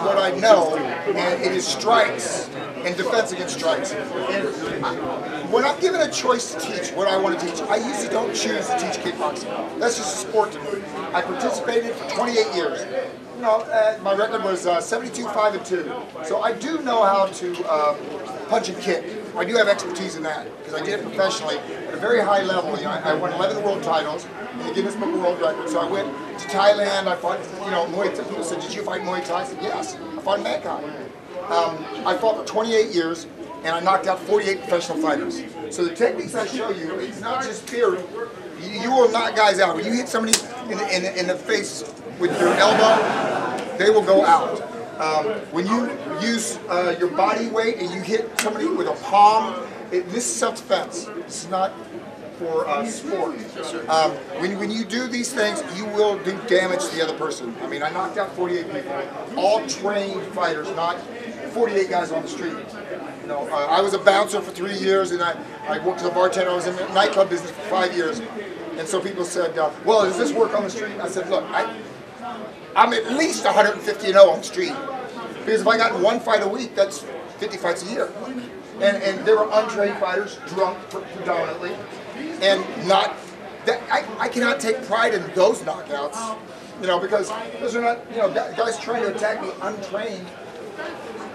what I know, and it is strikes and defense against strikes. And when I'm given a choice to teach what I want to teach, I usually don't choose to teach kickboxing. That's just a sport to me. I participated for 28 years. You know, my record was 72-5-2. So I do know how to punch and kick. I do have expertise in that because I did it professionally at a very high level. You know, I won 11 world titles in the Guinness Book of World Records. So I went to Thailand. I fought, you know, Muay Thai. People said, "Did you fight Muay Thai?" I said, "Yes." I fought in Bangkok. I fought for 28 years, and I knocked out 48 professional fighters. So the techniques I show you, it's not just theory. You will knock guys out. When you hit somebody in the face with your elbow, they will go out. When you use your body weight and you hit somebody with a palm, this is self-defense. This is not for sport. When you do these things, you will do damage to the other person. I mean, I knocked out 48 people, all trained fighters, not 48 guys on the street. You know, I was a bouncer for 3 years, and I worked as a bartender. I was in the nightclub business for 5 years. And so people said, well, does this work on the street? I said, look, I'm at least 150-0 on the street. Because if I got one fight a week, that's 50 fights a year. And there were untrained fighters, drunk predominantly, and not, I cannot take pride in those knockouts, you know, because those are not, you know, guys trying to attack me untrained.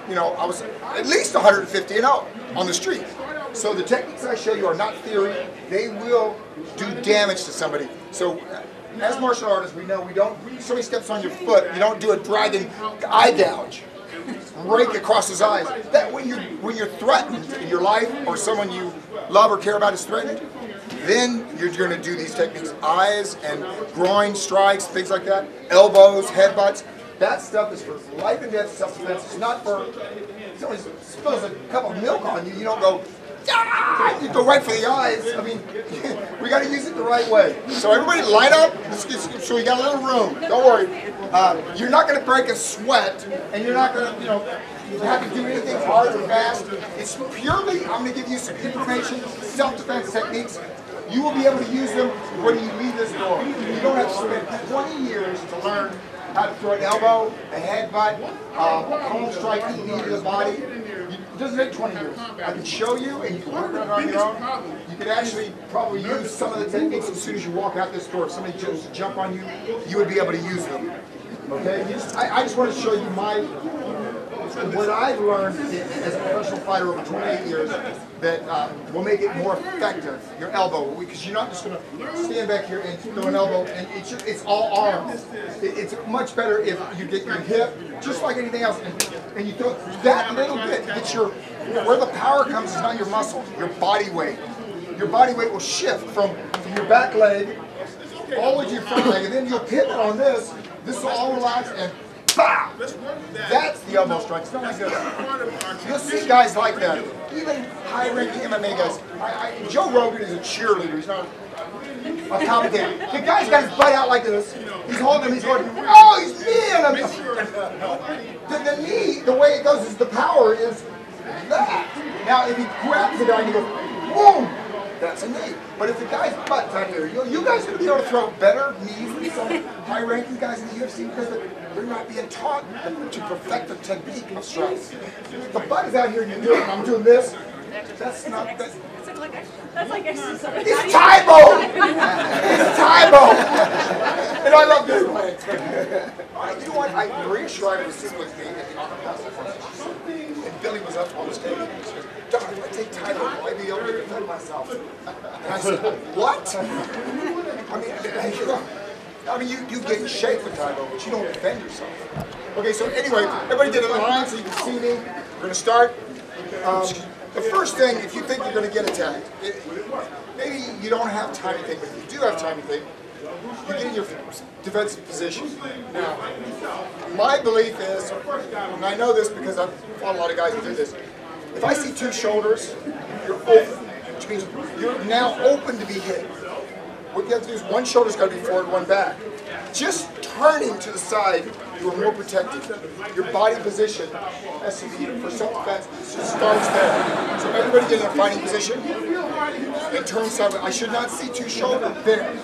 You know, I was at least 150-0 on the street. So the techniques I show you are not theory. They will do damage to somebody. So as martial artists, we know we don't, somebody steps on your foot, you don't do a dragon eye gouge, rake across his eyes. That when you're threatened in your life, or someone you love or care about is threatened, then you're going to do these techniques. Eyes and groin strikes, things like that, elbows, headbutts. That stuff is for life and death self-defense. It's not for, if someone spills a cup of milk on you, you don't go, ah! You go right for the eyes. I mean, we got to use it the right way. So everybody line up, so we got a little room. Don't worry. You're not going to break a sweat, and you're not going to, you know, have to do anything hard or fast. It's purely, I'm going to give you some information, self-defense techniques. You will be able to use them when you leave this door. You don't have to spend 20 years to learn how to throw an elbow, a headbutt, a palm strike, a knee to the body. It doesn't take 20 years. I can show you, and you can work on it on your own. You can actually probably use some of the techniques as soon as you walk out this door. If somebody just jump on you, you would be able to use them. Okay? I just want to show you what I've learned as a professional fighter over 28 years that will make it more effective. Your elbow, because you're not just going to stand back here and throw an elbow, and it's all arms. It's much better if you get your hip, just like anything else, and you throw that little bit. Get your, where the power comes is not your muscle, your body weight. Your body weight will shift from your back leg all the way to your front leg, and then you'll pivot on this. This will all relax, and pow! That's the elbow strike. It's not like this. You'll see guys like that. Even high-ranking MMA guys. Joe Rogan is a cheerleader. He's not a commentator. The guy's got his butt out like this. He's holding him. He's going, oh, he's kneeing him. The knee, the way it goes is the power is that. Now, if he grabs the guy and he goes, boom, that's a knee. But if the guy's butt's out here, you guys are going to be able to throw better knees than some high-ranking guys in the UFC because they're not being taught to perfect the technique of strikes. The butt is out here and you're doing it. I'm doing this. That's not that. That's like exercise. It's Tybo! It's Tybo! And I love doing it. You know what? Maria Shriver was sitting with me at the Opera, and Billy was up on the stage. She goes, Doc, if I take Tybo, will I be able to defend myself? And I said, what? I mean, you get in shape with Tybo, but you don't defend yourself. Okay, so anyway, everybody get in line so you can see me. We're going to start. The first thing, if you think you're going to get attacked, maybe you don't have time to think, but if you do have time to think, you get in your defensive position. Now, my belief is, and I know this because I've fought a lot of guys who do this, if I see two shoulders, you're open, which means you're now open to be hit. What you have to do is one shoulder's got to be forward, one back. Just turning to the side, you are more protected. Your body position has to be for self-defense. It just starts there. So everybody get in a fighting position and turn sideways. I should not see two shoulders there.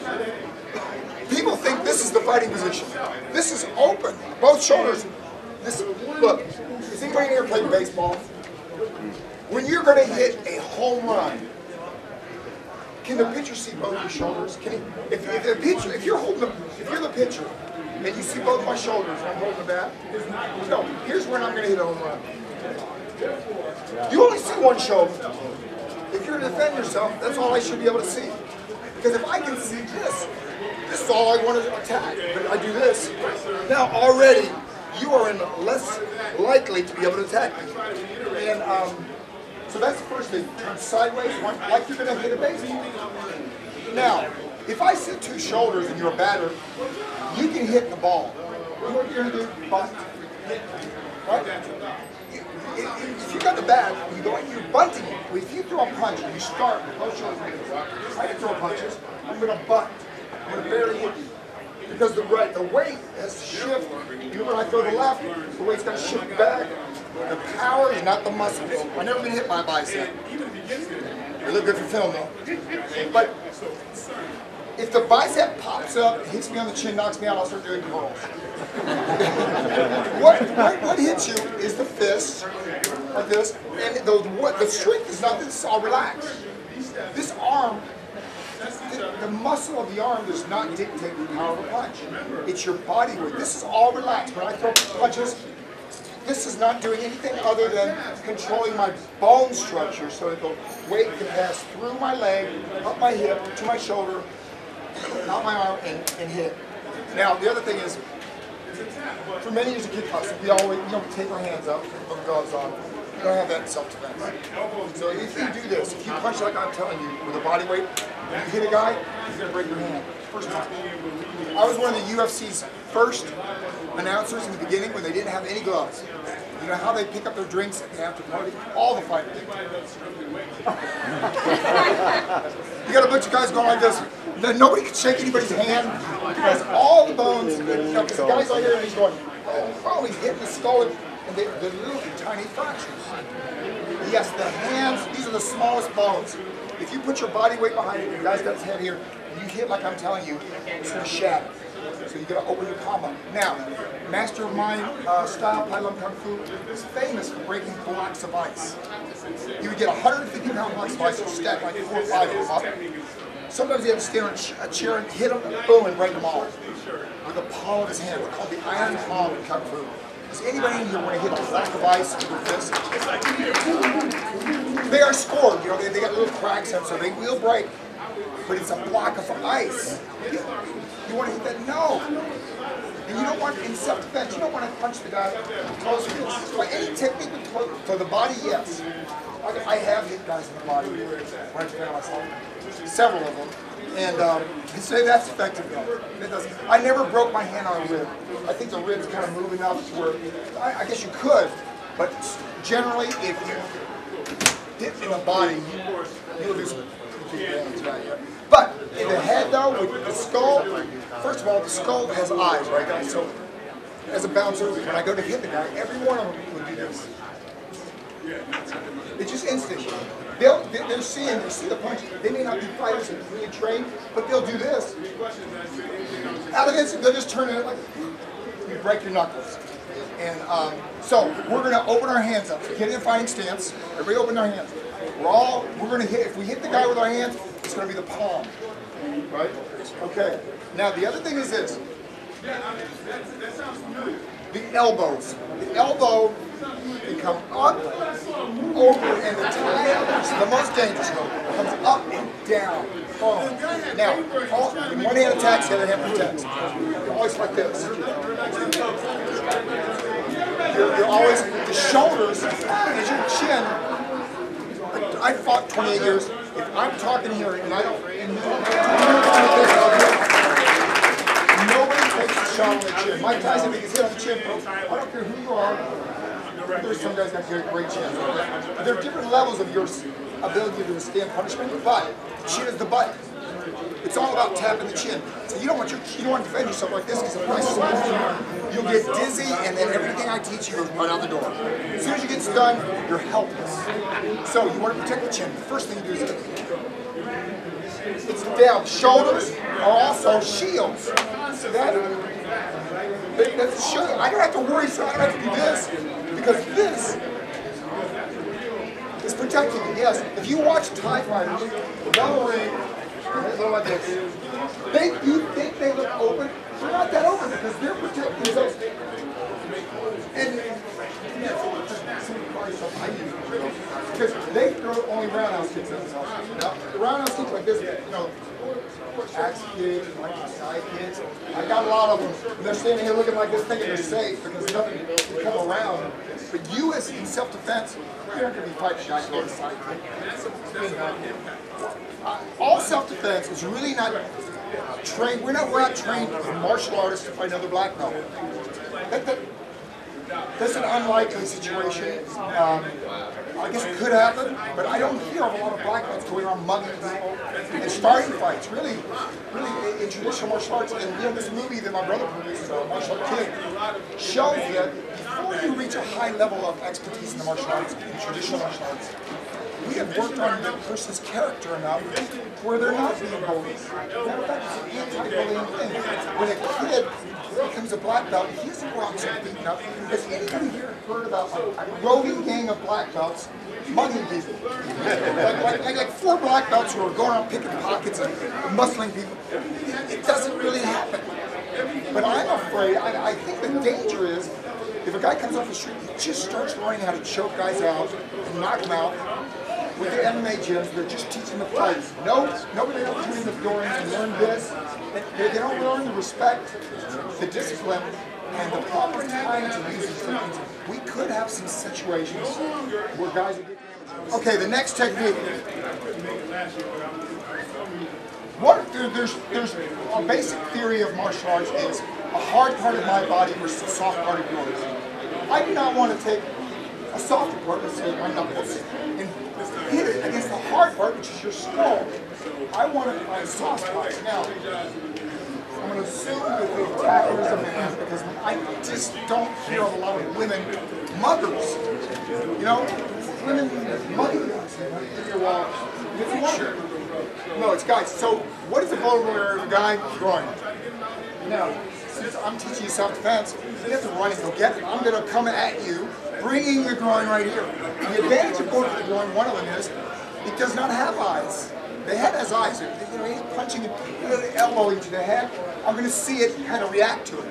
People think this is the fighting position. This is open. Both shoulders This, look, is anybody here playing baseball? When you're going to hit a home run, can the pitcher see both your shoulders? Can he, if you're the pitcher, and you see both my shoulders and I'm holding the bat, no, here's when I'm going to hit a home run. You only see one shoulder. If you're going to defend yourself, that's all I should be able to see. Because if I can see this is all I want to attack. But I do this, now already you are less likely to be able to attack me. And so that's the first thing. Turn sideways, like you're going to hit a baseball. Now, if I see two shoulders and you're a batter, you can hit the ball. You know what you're going to do? Bunt. Right? If you got the bat, you're bunting it. If you throw a punch, you start with both shoulders. I can throw punches. I'm going to bunt. I'm going to barely hit you. Because the weight has to shift. Even when I throw the left, the weight's got to shift back. The power is not the muscles. I've never been hit by a bicep. They look good for film though. But if the bicep pops up, hits me on the chin, knocks me out, I'll start doing curls. what hits you is the fist, like this, and the strength is not this, I'll relax. This arm, the muscle of the arm does not dictate the power of a punch. It's your body weight. This is all relaxed. When I throw punches, this is not doing anything other than controlling my bone structure so that the weight can pass through my leg, up my hip, to my shoulder, out my arm, and hit. Now, the other thing is, for many years of kickboxing, we always, take our hands up, put the gloves on. We don't have that in self-defense. So if you do this, if you punch like I'm telling you, with a body weight, and you hit a guy, you're going to break your hand. First time. I was one of the UFC's first announcers in the beginning when they didn't have any gloves. You know how they pick up their drinks at the after party? All the fighters. You got a bunch of guys going like this. Nobody can shake anybody's hand because all the bones, because the guy's out here and he's going, oh, he's hitting the skull and they're little tiny fractures. Yes, the hands, these are the smallest bones. If you put your body weight behind it, and the guy's got his head here, and you hit like I'm telling you, it's going to shatter. So you got to open your palm up. Now, Master of Mine style Pai Lung Kung Fu is famous for breaking blocks of ice. You would get 150-pound blocks of ice and stack like 4 or 5 of them up. Sometimes you have to stand on a chair and hit them, boom, and break them all. With the palm of his hand. It's called the iron palm in Kung Fu. Does anybody in here want to hit a block of ice with their fist? They are scored, they got little cracks in them, so they will break. But it's a block of ice. You want to hit that? No. And you don't want, in self-defense, you don't want to punch the guy close to this. So any technique for the body, yes. I have hit guys in the body when I defend myself. Several of them. And say that's effective though. It doesn't. I never broke my hand on a rib. I think the rib's kind of moving up to where, I guess you could, but generally if you hit in the body, you'll do some damage, right? But in the head though, with the skull, first of all, the skull has eyes, right guys? So as a bouncer, when I go to hit the guy, every one of them would do this. It's just instinct. They're seeing, they see the punch. They may not be fighters and really trained, but they'll do this. Out of this, they'll just turn it like, you break your knuckles. And so we're going to open our hands up. Get in a fighting stance. Everybody open their hands. We're going to hit, if we hit the guy with our hands, it's going to be the palm. Right? Okay. Now the other thing is this. The elbows. The elbow can come up, over, and the tie, the most dangerous one, comes up and down. Boom. Now, in one hand attacks, the other hand protects. You're always like this. You're always, the shoulders is your chin. I fought 28 years. If I'm talking here and I don't, nobody takes a shot on the chin. Mike Tyson, if he's hit on the chin, I don't care who you are. There's some guys got great chins. There are different levels of your ability to withstand punishment, but the chin is the butt. It's all about tapping the chin. So you don't want to defend yourself like this because the price is much. You'll get dizzy, and then everything I teach you goes right out the door. As soon as you get stunned, you're helpless. So you want to protect the chin. The first thing you do is it's down. Shoulders are also shields. See that? That's to show you. I don't have to worry, so I don't have to do this. Because this is protecting me. Yes, if you watch TIE fighters, the bell ring, they look like this. You think they look open? They're not that open because they're protecting themselves. And because they throw only roundhouse kicks at themselves. Now, the roundhouse kicks like this, axe kicks, like side kicks. I got a lot of them. And they're standing here looking like this, thinking they're safe because nothing can come around. But you, as in self-defense, you're not going to be fighting guys on the side kick. All self-defense is really not trained. We're not trained as martial artists to fight another black belt. That's an unlikely situation. I guess it could happen, but I don't hear of a lot of black belts going around mugging people and starting fights. Really, in traditional martial arts, and this movie that my brother produced, Martial Art Kid, shows that before you reach a high level of expertise in the martial arts, in traditional martial arts, we have worked on the person's character enough where they're not being bullied. Matter of fact, it's an anti-bullying thing. When a kid becomes a black belt, he doesn't go out and start beating up. Has anybody here heard about a roving gang of black belts mugging people? like 4 black belts who are going around picking pockets and muscling people. It doesn't really happen. But I'm afraid, I think the danger is, if a guy comes off the street, he just starts learning how to choke guys out and knock them out. With the MMA gyms, they're just teaching the fights. Nobody else doing the doing and learn this. They don't learn the respect, the discipline, and the proper time to use these things. We could have some situations where guys would get damaged. Okay, the next technique. There's a basic theory of martial arts is a hard part of my body versus a soft part of yours. I do not want to take a softer part, let's say my knuckles, and hit it against the hard part, which is your skull. I want to find soft spots. Now, I'm going to assume that the attackers are men because I just don't hear of a lot of women muggers. Women mugging guys. Sure. No, it's guys. So, what is the vulnerable area of a guy? Groin. Now, since I'm teaching you self-defense, you have to run and go get it. I'm going to come at you, bringing the groin right here. The advantage of going for the groin, one of them is, it does not have eyes. The head has eyes. He's punching the elbow into the head. I'm going to see it kind of react to it.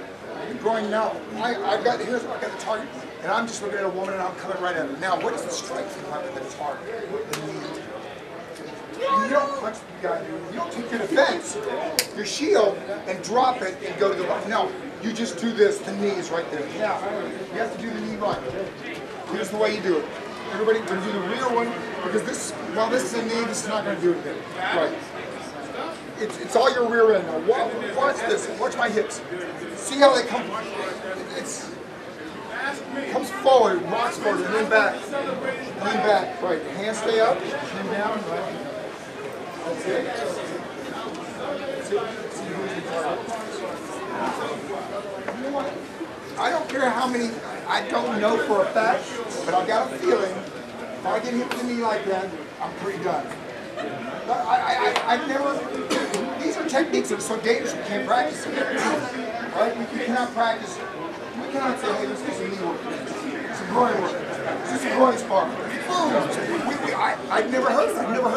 The groin, no. I've got the target, and I'm just looking at a woman, and I'm coming right at her. Now, what is the strike compartment that is hard? You don't punch the guy. You don't take your defense, your shield, and drop it and go to the right. No, you just do this. The knee is right there. Now, you have to do the knee right. Here's the way you do it. Everybody, we're going to do the rear one because this. While this is a knee, this is not going to do it again. Right. It's all your rear end. Now, watch this. Watch my hips. See how they come. It comes forward, rocks forward, and lean back. Lean back. Right. Hands stay up. Chin down. Right. That's it. That's it. See who's the target. You know what? I don't care how many, I don't know for a fact, but I've got a feeling if I get hit with a knee like that, I'm pretty done. I've never, these are techniques that are so dangerous we can't practice them. Right? We cannot practice, we cannot say, hey, this is a knee work. It's a groin work. This is a groin spar. I've never heard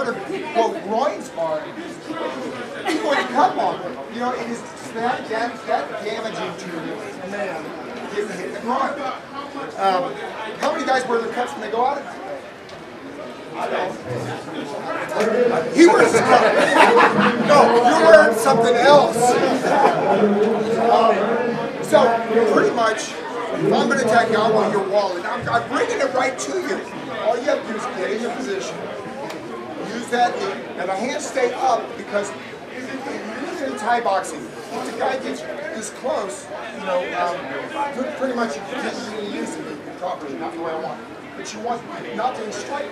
of quote, groin sparring. People would come on it. It is that damaging to a man getting hit in the groin. How many guys wear their cups when they go out? I don't. He wears his cup. No, you're wearing something else. So, pretty much, if I'm going to attack you, I want your wallet. I'm bringing it right to you. All you have to do is get in your position, use that knee, and the hands stay up because in Thai boxing, if the guy gets this close, pretty much you can't really use it properly, not the way I want it. But you want not to strike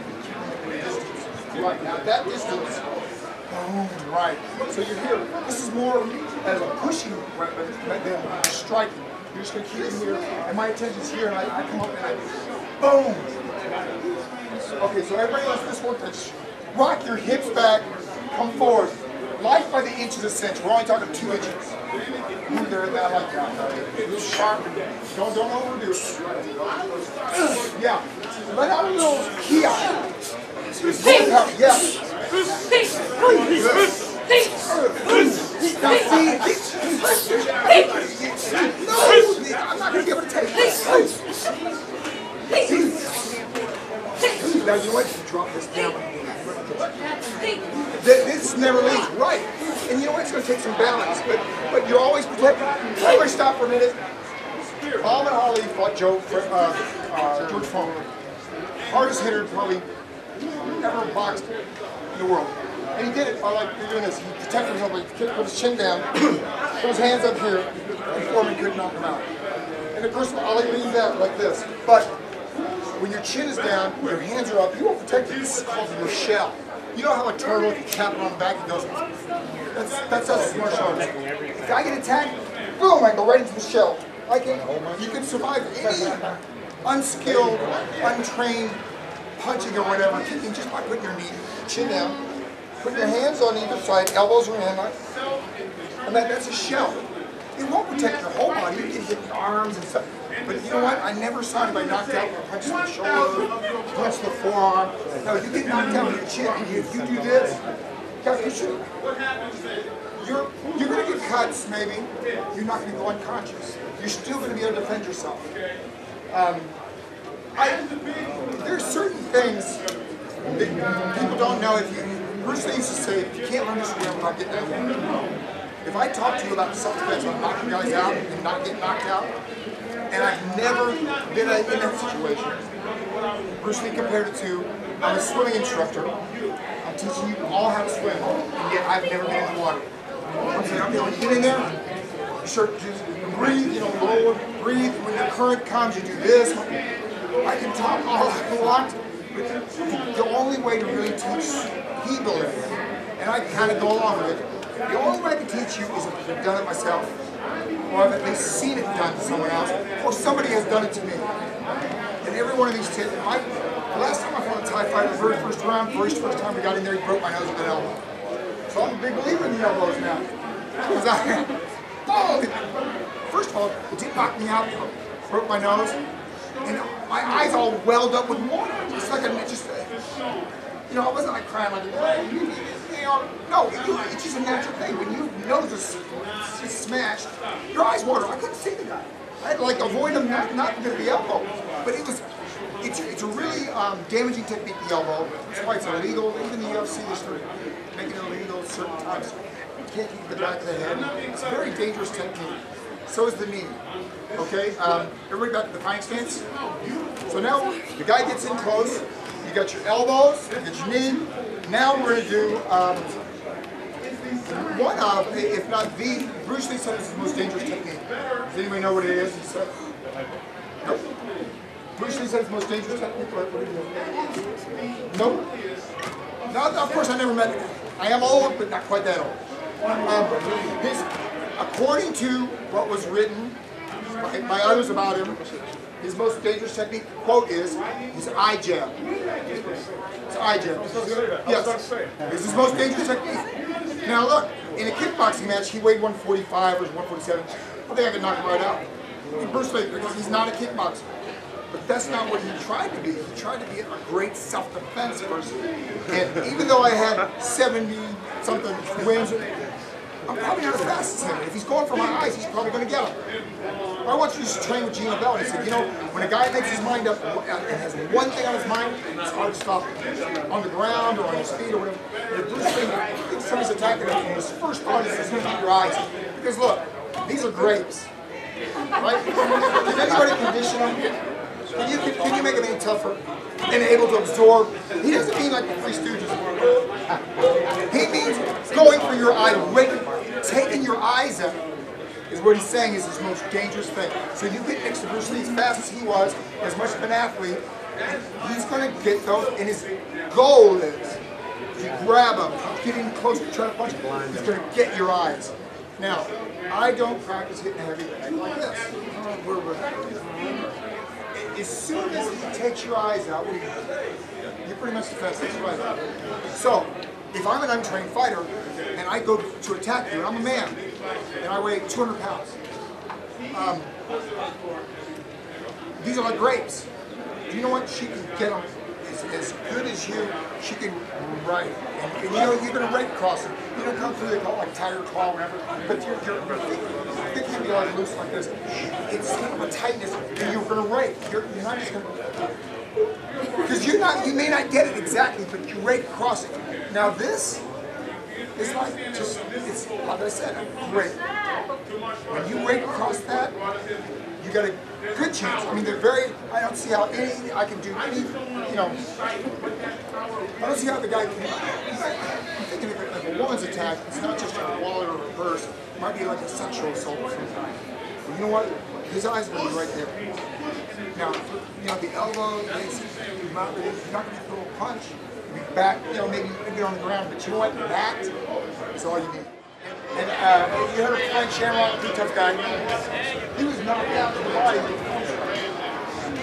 distance. Right, now that distance, boom, right. So you're here. This is more as a pushing weapon than striking. You're just going to keep it here, and my attention's here, and I come up and I, boom. Okay, so everybody lets this work. Rock your hips back, come forward. life by the inches a cinch. We're only talking 2 inches. There, that like that. Sharp. Don't overdo it. Yeah. Let out a little key eye. Yeah. Now see, no, I'm not going to be able to take this. Now you want to drop this down. This never leaves right. And you know what? It's going to take some balance, but you're always protected. Everybody stop for a minute. Muhammad Ali fought George Foreman. Hardest hitter probably ever boxed in the world. And he did it by like doing this. He protected himself, like put his chin down, put his hands up here, and Foreman couldn't knock him out. And of course, Ali leaves out like this. But when your chin is down, your hands are up, you won't protect it. This is called your shell. You know how a turtle, if you tap it on the back, it goes, that's us as martial artists. If I get attacked, boom, I go right into the shell. You can survive any unskilled, untrained punching or whatever, kicking just by putting your chin down, putting your hands on either side, elbows or hand, and that's a shell. It won't protect your whole body. You can hit the arms and stuff. But you know what? I never saw anybody knocked out with a punch to the shoulder, punch to the forearm. No, you get knocked out with your chin. If you do this, you're going to get cuts, maybe. You're not going to go unconscious. You're still going to be able to defend yourself. There's certain things that people don't know. Bruce Lee used to say, if you can't learn to swim without getting out of water. If I talk to you about self-defense, about knocking guys out and not getting knocked out, and I've never been in that situation. Bruce Lee compared it to, I'm a swimming instructor. I'm teaching you all how to swim, and yet I've never been in the water. I'm saying, okay, when you get in there, sure, just breathe, lower, breathe. When the current comes, you do this. I can talk all I want, but the only way to really teach people, and I kind of go along with it, the only way I can teach you is if I've done it myself, or I've at least seen it done to someone else, or somebody has done it to me. And every one of these tips, the last time I fought a Thai fighter, the very first round, first time we got in there, he broke my nose with an elbow. So I'm a big believer in the elbows now. First of all, it didn't knock me out, broke my nose, and my eyes all welled up with water. It's like I wasn't like crying like, no, it's just a natural thing. When your nose is smashed, your eyes water. I couldn't see the guy. I had to like avoid him not because of the elbow. But it's a really damaging technique, the elbow. That's why it's illegal. Even the UFC is making it illegal at certain times. You can't keep the back of the head. It's a very dangerous technique. So is the knee. Okay? Everybody got the defiant stance? So now the guy gets in close. You got your elbows, you got your knee. Now we're going to do one of, if not the, Bruce Lee said it's the most dangerous technique. Does anybody know what it is? He said, nope. Bruce Lee said it's the most dangerous technique. What do you know? Nope. No, of course I never met him. I am old, but not quite that old. According to what was written by others about him, his most dangerous technique, quote, is his eye jab. His eye jab. Yes. It's his most dangerous technique. Now look, in a kickboxing match, he weighed 145 or 147. I think I could knock him right out. Bruce Lee, because he's not a kickboxer. But that's not what he tried to be. He tried to be a great self-defense person. And even though I had 70-something wins, I'm probably not as fast as him. If he's going for my eyes, he's probably going to get him. I once used to train with Gino Bell, and he said, when a guy makes his mind up and has one thing on his mind, it's hard to stop him. On the ground or on his feet or whatever. And if Bruce Lee thinks somebody's attacking him, his first thought is going to keep your eyes. Because look, these are grapes. Right? Can anybody condition them? Can you make them any tougher and able to absorb? He doesn't mean like the Three Stooges. He means going for your eye, taking your eyes out is what he's saying is his most dangerous thing. So you get next to Bruce Lee as fast as he was, as much of an athlete, he's going to get those, and his goal is you grab him, get in close to try to punch him, he's going to get your eyes. Now, I don't practice hitting a heavy bag like this. As soon as he takes your eyes out, you're pretty much defenseless, right? So, if if I'm an untrained fighter and I go to attack you, and I'm a man, and I weigh 200 pounds, these are like grapes. Do you know what? She can get them as good as you. She can right, and you know you're going to rake across it. You don't come through. They call it like tiger claw, or whatever. But your feet can be like loose like this. It's kind of a tightness, and you're going to rake. You're not just going to. Because you may not get it exactly, but you rake across it. Now this is like just, it's like I said, great. When you rake across that, you got a good chance. I mean, they're very, I don't see how I can do any, you know, I don't see how the guy can, I'm thinking if a woman's attack, it's not just a wallet or a purse, it might be like a sexual assault of some kind. But you know what? His eyes will be right there. Now, you know, the elbow, you're not going to throw a punch. You'll be back, you know, maybe you get on the ground, but you know what? That is all you need. And you heard of Frank Shamrock, pretty tough guy. He was knocked out to the body with a punch.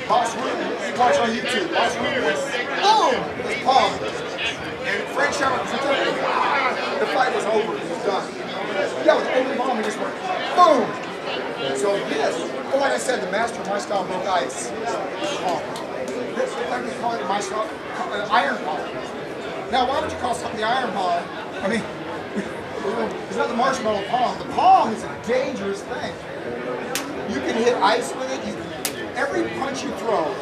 Boss Ruben, you watch on YouTube. Boss Ruben was, boom, his palm. And Frank Shamrock, the fight was over. He was done. Yeah, with the open palm, he just went, boom. So this, well, like I said, the master of my style broke ice. This looks like they call it my style, iron palm. Now, why would you call something the iron palm? I mean, it's not the marshmallow palm. The palm is a dangerous thing. You can hit ice with it. Every punch you throw,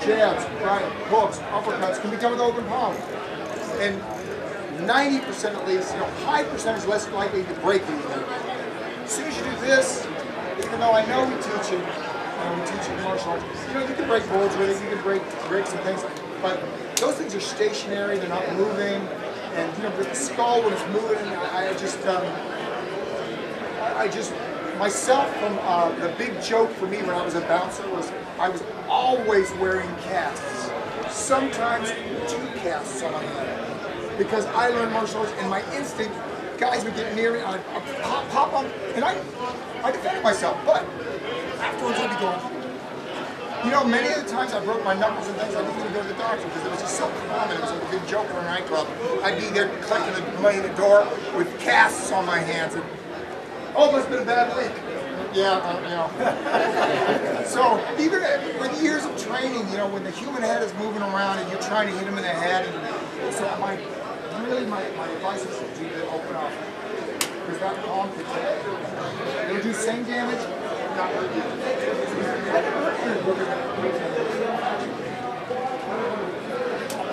jabs, right, hooks, uppercuts, can be done with open palm. And 90% at least, you know, high percentage less likely to break you. As soon as you do this, even though I know we teach you, we teach you martial arts, you know, you can break boards with it, you can break some things, but those things are stationary, they're not moving, and you know, the skull when it's moving, I just, myself, from the big joke for me when I was a bouncer was I was always wearing casts, sometimes 2 casts on my head, because I learned martial arts and my instinct, guys would get near me, I'd pop them, and I defended myself, but afterwards I'd be going, you know, many of the times I broke my knuckles and things, I didn't even go to the doctor because it was just so common. It was like a big joke in a nightclub. I'd be there collecting the money at the door with casts on my hands. And, oh, it must have been a bad week. Yeah, you know. So even with years of training, you know, when the human head is moving around and you're trying to hit him in the head, and so my advice is to open up. Because that palm can take, it'll do same damage, not hurt you.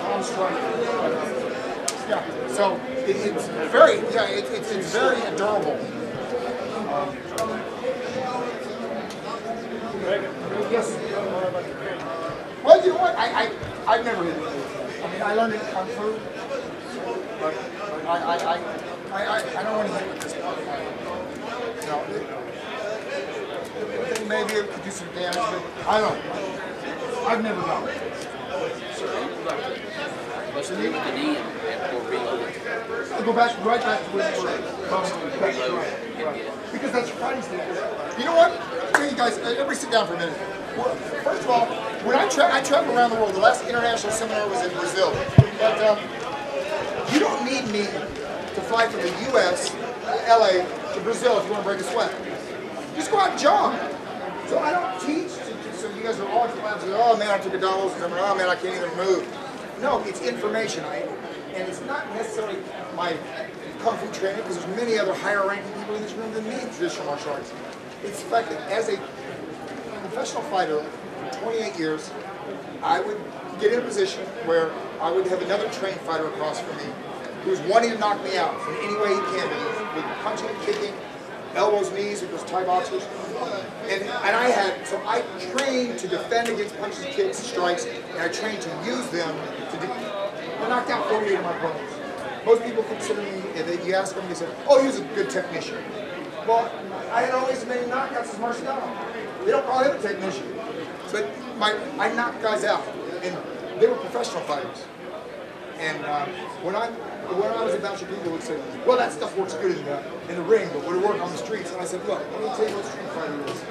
Palm strike. Yeah, so it's very, yeah, it's very adorable. Yes. Well, you know what? I've never hit it. I mean, I learned it in Kung Fu, but I don't want to hit with this one. You know, maybe it could do some damage, but I don't know. I've never done it. Let's do the knee and reload it. I'll go back, right back to where you were. Right. Because that's your fighting stance. You know what? I'll tell you guys, everybody sit down for a minute. First of all, when I travel around the world, the last international seminar was in Brazil. But you don't need me to fly from the U.S., LA, to Brazil if you want to break a sweat. Just go out and jog. So I don't teach, so you guys are all collapsing, oh man, I took a double, oh man, I can't even move. No, it's information, and it's not necessarily my Kung Fu training, because there's many other higher ranking people in this room than me in traditional martial arts. It's the fact that as a professional fighter for 28 years, I would get in a position where I would have another trained fighter across from me who's wanting to knock me out in any way he can, with punching, kicking, elbows, knees, with those Thai boxers. And I trained to defend against punches, kicks, strikes, and I trained to use them to knock out 48 of my opponents. Most people consider me, if you ask them, they say, oh, he was a good technician. Well, I had always as many knockouts as Marciano. They don't call him a technician. But I knocked guys out, and they were professional fighters. And when I was a bouncer, people would say, well, that stuff works good in the ring, but would it work on the streets? And I said, look, let me tell you what street fighter is.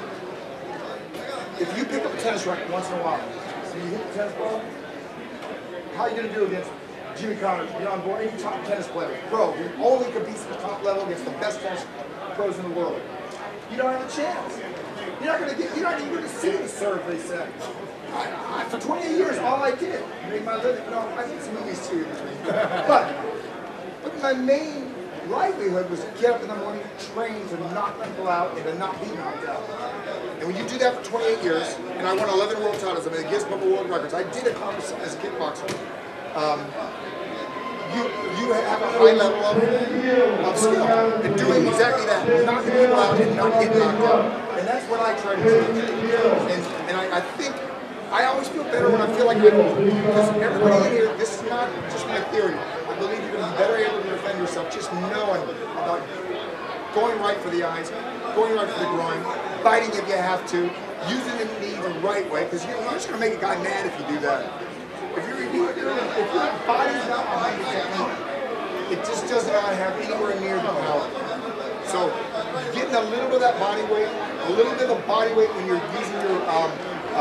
If you pick up a tennis racket once in a while, and you hit the tennis ball, how are you going to do against Jimmy Connors, John Boy, any top tennis player, pro, who only competes at the top level against the best tennis pros in the world. You don't have a chance. You're not even going to see the serve, they said. For 28 years, all I did, made my living. No, I did some movies too. but my main livelihood was to get up in the morning, train to knock people out and to not be knocked out. And when you do that for 28 years, and I won 11 world titles, I mean, Guinness Book of World Records. I did accomplish something as a kickboxer. You have a high level of skill in doing exactly that, knocking people out and not getting knocked out. And that's what I try to do. And I think I always feel better when I feel like I can. Because everybody in here, this is not just my theory. I believe you're going to be better able to defend yourself just knowing about going right for the eyes, going right for the groin, biting if you have to, using the knee the right way, because you're just going to make a guy mad if you do that. If your body's not behind the technique, it just does not have anywhere near the power. So getting a little bit of that body weight, a little bit of body weight when you're using your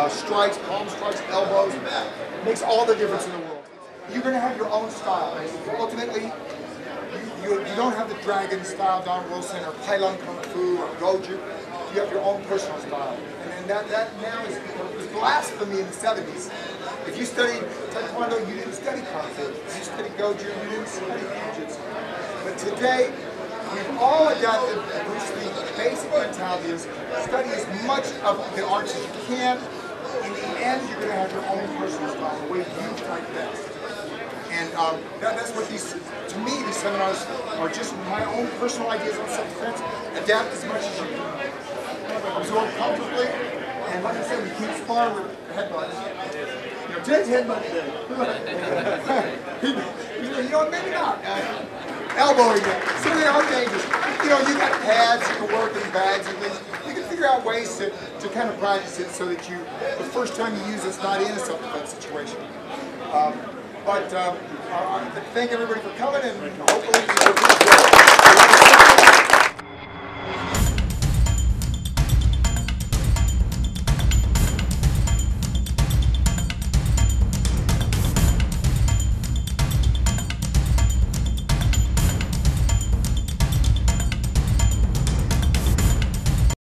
strikes, palm strikes, elbows, makes all the difference in the world. You're going to have your own style. Ultimately, you don't have the dragon style, Don Wilson, or Pylon Kung Fu, or Goju. You have your own personal style. And that now is blasphemy in the 70s. If you studied Taekwondo, you didn't study Kung Fu. If you studied Goju, you didn't study Jiu-Jitsu. But today, we've all adapted Bruce Lee's basic mentality is study as much of the arts as you can. In the end, you're going to have your own personal style, the way you fight best. And that's what to me, these seminars are just my own personal ideas on self-defense. Adapt as much as you can. Absorb comfortably. And like I said, we keep sparring with headbutts. You know, today's headbutt day. You know, maybe not. Elbowing it. Some of them are dangerous. You know, you got pads, you can work in bags and things. You can figure out ways to kind of practice it so that the first time you use it's not in a self-defense situation. But thank everybody for coming, and hopefully